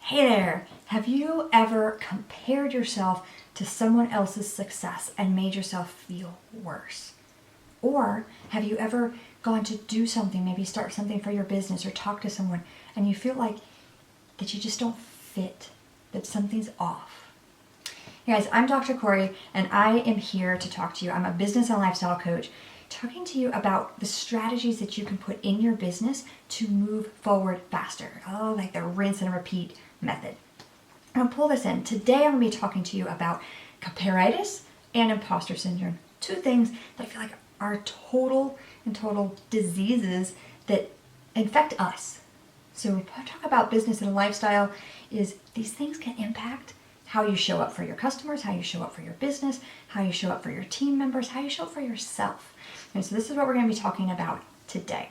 Hey there! Have you ever compared yourself to someone else's success and made yourself feel worse? Or have you ever gone to do something, maybe start something for your business or talk to someone, and you feel like that you just don't fit, that something's off? Hey guys, I'm Dr. Cori, and I am here to talk to you. I'm a business and lifestyle coach, talking to you about the strategies that you can put in your business to move forward faster. Oh, like the rinse and repeat method. I'm going to pull this in. Today I'm going to be talking to you about comparitis and imposter syndrome. Two things that I feel like are total diseases that infect us. So when I talk about business and lifestyle, is these things can impact how you show up for your customers, how you show up for your business, how you show up for your team members, how you show up for yourself. And so this is what we're going to be talking about today.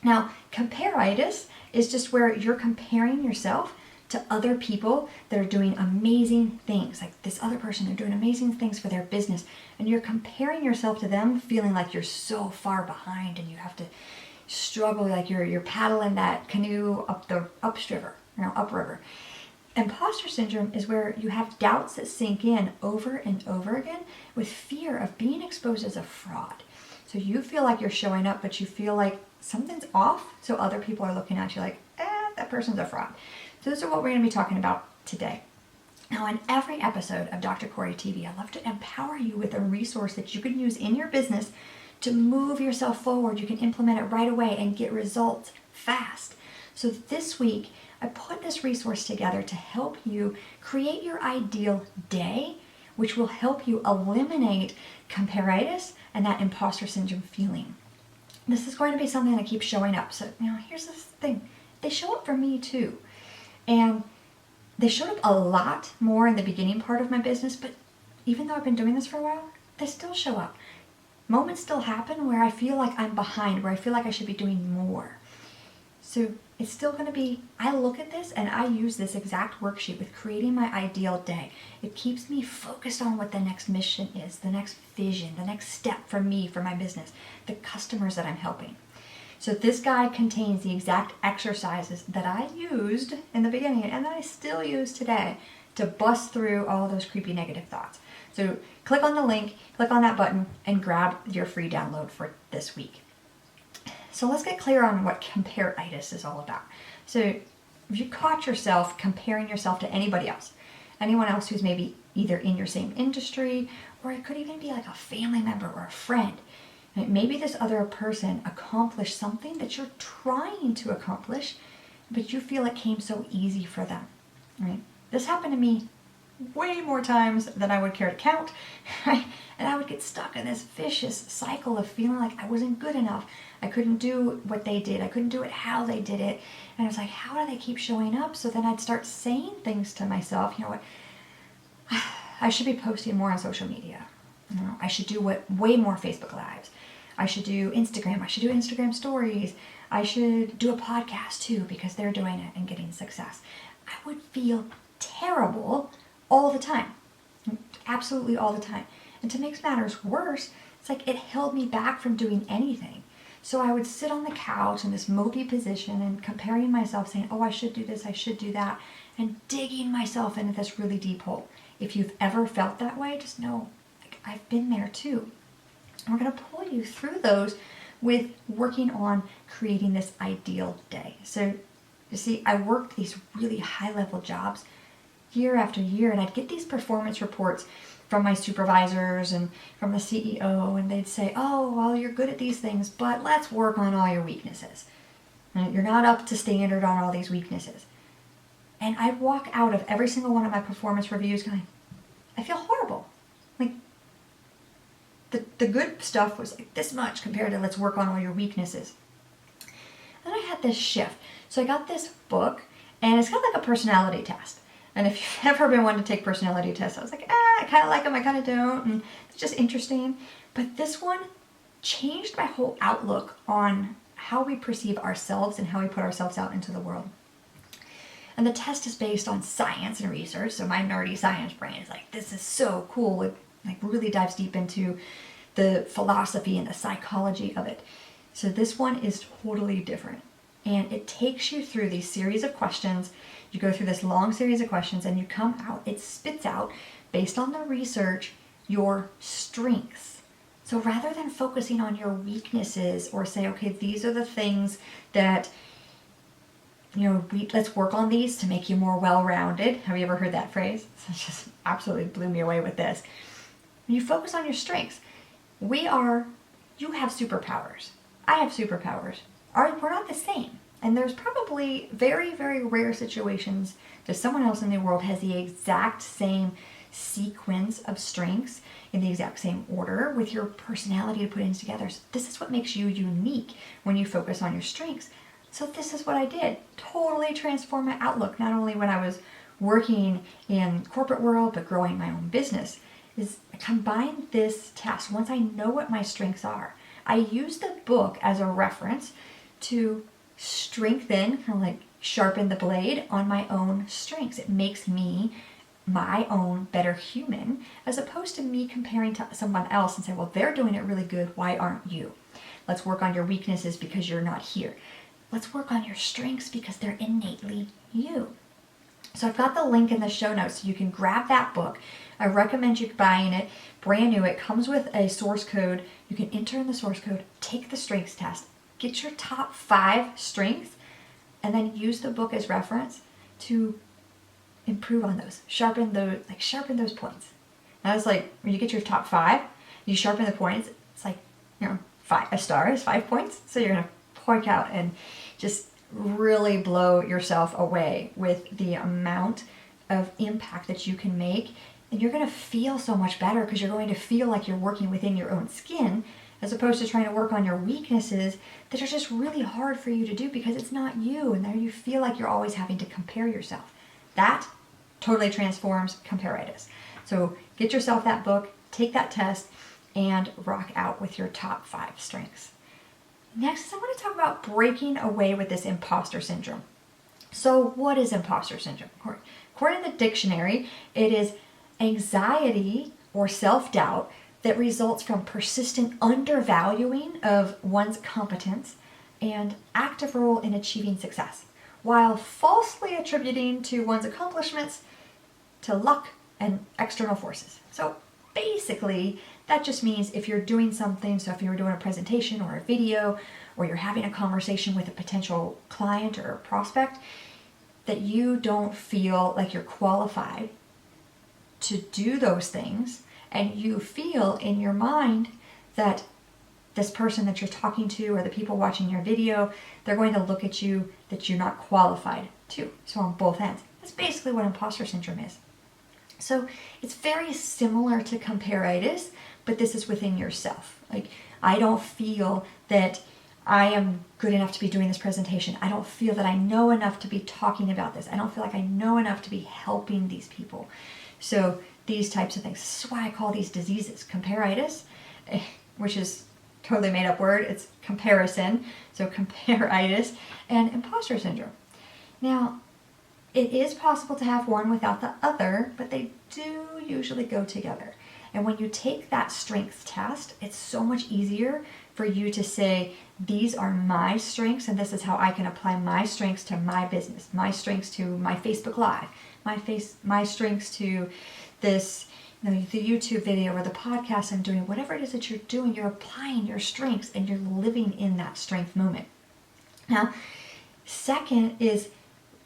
Now, comparitis is just where you're comparing yourself to other people that are doing amazing things. Like this other person, they're doing amazing things for their business, and you're comparing yourself to them, feeling like you're so far behind and you have to struggle, like you're paddling that canoe upriver. Imposter syndrome is where you have doubts that sink in over and over again with fear of being exposed as a fraud. So you feel like you're showing up, but you feel like something's off, so other people are looking at you like, that person's a fraud. So this is what we're going to be talking about today. Now, in every episode of Dr. Cori TV, I love to empower you with a resource that you can use in your business to move yourself forward. You can implement it right away and get results fast. So this week, I put this resource together to help you create your ideal day, which will help you eliminate comparitis and that imposter syndrome feeling. This is going to be something that keeps showing up. So, here's this thing. They show up for me too. And they showed up a lot more in the beginning part of my business, but even though I've been doing this for a while, they still show up. Moments still happen where I feel like I'm behind, where I feel like I should be doing more. So it's still going to be, I look at this and I use this exact worksheet with creating my ideal day. It keeps me focused on what the next mission is, the next vision, the next step for me, for my business, the customers that I'm helping. So this guide contains the exact exercises that I used in the beginning and that I still use today to bust through all those creepy negative thoughts. So click on the link, click on that button, and grab your free download for this week. So let's get clear on what comparitis is all about. So if you caught yourself comparing yourself to anybody else, anyone else who's maybe either in your same industry, or it could even be like a family member or a friend. Maybe this other person accomplished something that you're trying to accomplish, but you feel it came so easy for them, right? This happened to me way more times than I would care to count, right? And I would get stuck in this vicious cycle of feeling like I wasn't good enough. I couldn't do what they did. I couldn't do it how they did it. And I was like, how do they keep showing up? So then I'd start saying things to myself, what? I should be posting more on social media. I should do way more Facebook Lives. I should do Instagram. I should do Instagram stories. I should do a podcast too because they're doing it and getting success. I would feel terrible all the time. Absolutely all the time. And to make matters worse, it's like it held me back from doing anything. So I would sit on the couch in this mopey position and comparing myself, saying, I should do this, I should do that, and digging myself into this really deep hole. If you've ever felt that way, just know I've been there too. And we're going to pull you through those with working on creating this ideal day. So you see, I worked these really high-level jobs year after year, and I'd get these performance reports from my supervisors and from the CEO, and they'd say, you're good at these things, but let's work on all your weaknesses. And you're not up to standard on all these weaknesses. And I'd walk out of every single one of my performance reviews going, I feel horrible. Like, the good stuff was like this much compared to let's work on all your weaknesses. Then I had this shift. So I got this book, and it's got like a personality test. And if you've ever been one to take personality tests, I was like, I kind of like them, I kind of don't, and it's just interesting. But this one changed my whole outlook on how we perceive ourselves and how we put ourselves out into the world. And the test is based on science and research, so my nerdy science brain is like, this is so cool. It really dives deep into the philosophy and the psychology of it. So this one is totally different. And it takes you through these series of questions You go through this long series of questions and you come out, it spits out, based on the research, your strengths. So rather than focusing on your weaknesses or say, okay, these are the things that, let's work on these to make you more well-rounded. Have you ever heard that phrase? It just absolutely blew me away with this. When you focus on your strengths, you have superpowers. I have superpowers. We're not the same. And there's probably very, very rare situations that someone else in the world has the exact same sequence of strengths in the exact same order with your personality to put in together. So this is what makes you unique when you focus on your strengths. So this is what I did. Totally transform my outlook, not only when I was working in corporate world, but growing my own business, is I combine this task. Once I know what my strengths are, I use the book as a reference to strengthen, kind of like sharpen the blade on my own strengths. It makes me my own better human, as opposed to me comparing to someone else and say, well, they're doing it really good, why aren't you? Let's work on your weaknesses because you're not here. Let's work on your strengths because they're innately you. So I've got the link in the show notes so you can grab that book. I recommend you buying it brand new. It comes with a source code. You can enter in the source code, take the strengths test, get your top 5 strengths, and then use the book as reference to improve on those. Sharpen those points. Now it's like when you get your top 5, you sharpen the points. It's like, a star is 5 points. So you're gonna point out and just really blow yourself away with the amount of impact that you can make. And you're going to feel so much better because you're going to feel like you're working within your own skin, as opposed to trying to work on your weaknesses that are just really hard for you to do because it's not you. And there you feel like you're always having to compare yourself. That totally transforms Comparitis. So get yourself that book, take that test, and rock out with your top 5 strengths. Next, I want to talk about breaking away with this imposter syndrome. So what is imposter syndrome? According to the dictionary, it is anxiety or self-doubt that results from persistent undervaluing of one's competence and active role in achieving success, while falsely attributing to one's accomplishments to luck and external forces. So basically, that just means if you're doing something, so if you're doing a presentation or a video, or you're having a conversation with a potential client or a prospect, that you don't feel like you're qualified to do those things, and you feel in your mind that this person that you're talking to or the people watching your video, they're going to look at you that you're not qualified to. So on both ends. That's basically what imposter syndrome is. So it's very similar to Comparitis, but this is within yourself. Like, I don't feel that I am good enough to be doing this presentation. I don't feel that I know enough to be talking about this. I don't feel like I know enough to be helping these people. So these types of things. This is why I call these diseases Comparitis, which is totally made up word. It's comparison. So Comparitis and imposter syndrome. Now, it is possible to have one without the other, but they do usually go together. And when you take that strengths test, it's so much easier for you to say, these are my strengths, and this is how I can apply my strengths to my business, my strengths to my Facebook Live, my strengths to this, the YouTube video or the podcast I'm doing. Whatever it is that you're doing, you're applying your strengths and you're living in that strength moment. Now, second is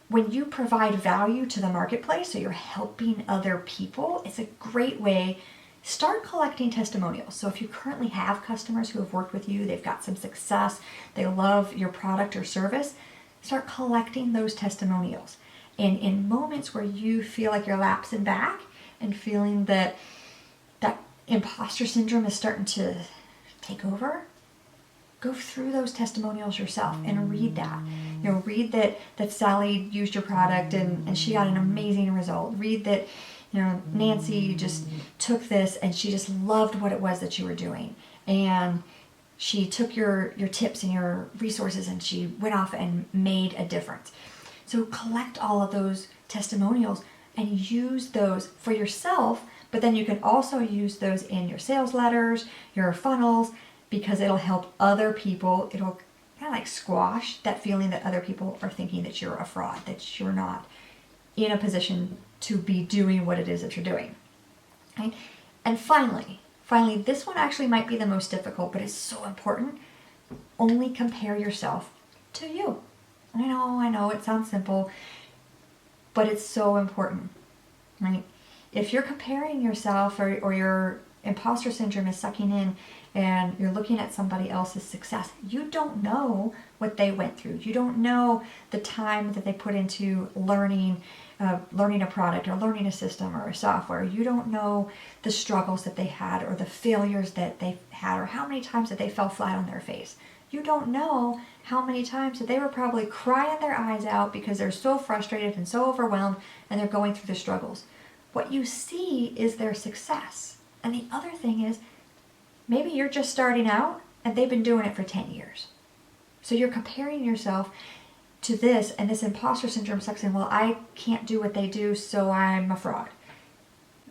when you provide value to the marketplace, so you're helping other people, it's a great way. Start collecting testimonials. So if you currently have customers who have worked with you, they've got some success, they love your product or service, start collecting those testimonials. And in moments where you feel like you're lapsing back and feeling that that imposter syndrome is starting to take over, go through those testimonials yourself and read that. Read that Sally used your product and she got an amazing result. Read that Nancy just took this and she just loved what it was that you were doing. And she took your tips and your resources and she went off and made a difference. So collect all of those testimonials and use those for yourself, but then you can also use those in your sales letters, your funnels, because it'll help other people. It'll kind of like squash that feeling that other people are thinking that you're a fraud, that you're not in a position to be doing what it is that you're doing. Right? And finally, this one actually might be the most difficult, but it's so important. Only compare yourself to you. I know, it sounds simple, but it's so important, right? If you're comparing yourself or your imposter syndrome is sucking in and you're looking at somebody else's success, you don't know what they went through. You don't know the time that they put into learning a product or learning a system or a software. You don't know the struggles that they had or the failures that they had or how many times that they fell flat on their face. You don't know how many times that they were probably crying their eyes out because they're so frustrated and so overwhelmed and they're going through the struggles. What you see is their success. And the other thing is, maybe you're just starting out and they've been doing it for 10 years. So you're comparing yourself to this, and this imposter syndrome sucks in, well, I can't do what they do, so I'm a fraud.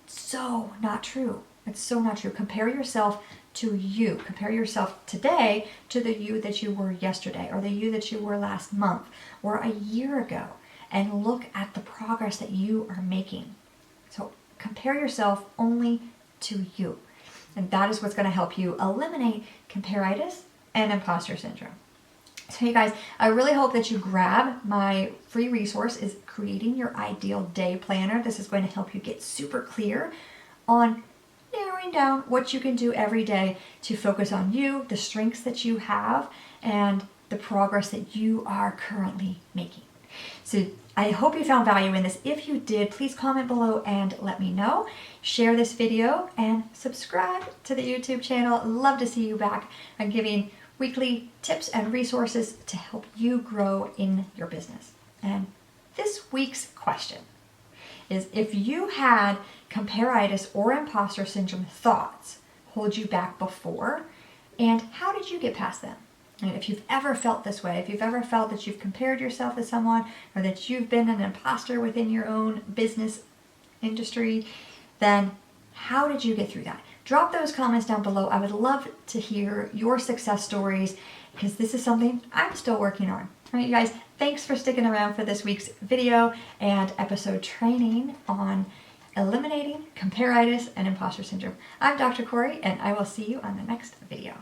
So not true. It's so not true. Compare yourself to you. Compare yourself today to the you that you were yesterday, or the you that you were last month, or a year ago, and look at the progress that you are making. So compare yourself only to you. And that is what's going to help you eliminate comparitis and imposter syndrome. So you guys, I really hope that you grab my free resource, is Creating Your Ideal Day Planner. This is going to help you get super clear on narrowing down what you can do every day to focus on you, the strengths that you have, and the progress that you are currently making. So I hope you found value in this. If you did, please comment below and let me know. Share this video and subscribe to the YouTube channel. Love to see you back. I'm giving weekly tips and resources to help you grow in your business. And this week's question is, if you had comparitis or imposter syndrome thoughts hold you back before, and how did you get past them? And if you've ever felt this way, if you've ever felt that you've compared yourself to someone, or that you've been an imposter within your own business industry, then how did you get through that? Drop those comments down below. I would love to hear your success stories, because this is something I'm still working on. All right, you guys, thanks for sticking around for this week's video and episode training on eliminating comparitis and imposter syndrome. I'm Dr. Cori, and I will see you on the next video.